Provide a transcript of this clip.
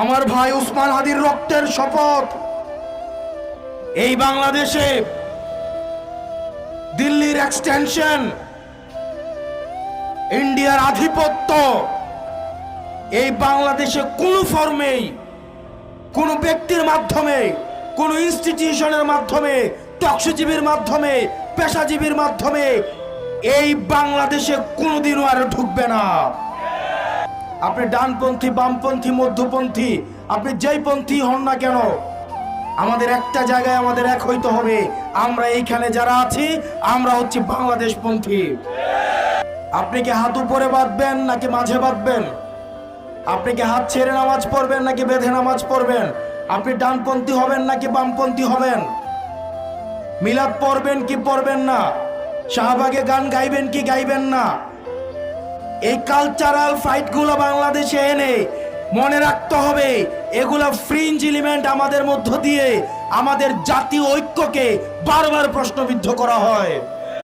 আমার ভাই উসমান হাদির রক্তের শপথ। এই বাংলাদেশে দিল্লির এক্সটেনশন, ইন্ডিয়ার আধিপত্য এই বাংলাদেশে কোনো ফর্মেই, কোনো ব্যক্তির মাধ্যমে, কোনো ইনস্টিটিউশনের মাধ্যমে, টকশিজীবীর মাধ্যমে, পেশাজীবীর মাধ্যমে এই বাংলাদেশে কোনোদিনও আর ঢুকবে না। আপনি ডানপন্থী, বামপন্থী, মধ্যপন্থী, আপনি যেই পন্থী হন না কেন, আমাদের একটা জায়গায় আমাদের এক হইতে হবে। আমরা এইখানে যারা আছি আমরা হচ্ছে বাংলাদেশপন্থী। আপনি কি হাত উপরে বাঁধবেন নাকি মাঝে বাঁধবেন? আপনি কি হাত ছেড়ে নামাজ পড়বেন নাকি বেঁধে নামাজ পড়বেন? আপনি ডানপন্থী হবেন নাকি বামপন্থী হবেন? মিলাদ পড়বেন কি পড়বেন না? শাহবাগে গান গাইবেন কি গাইবেন না? এই কালচারাল ফাইটগুলো বাংলাদেশে এনে মনে রাখতে হবে, এগুলা ফ্রিঞ্জ এলিমেন্ট আমাদের মধ্য দিয়ে আমাদের জাতীয় ঐক্যকে বারবার প্রশ্নবিদ্ধ করা হয়।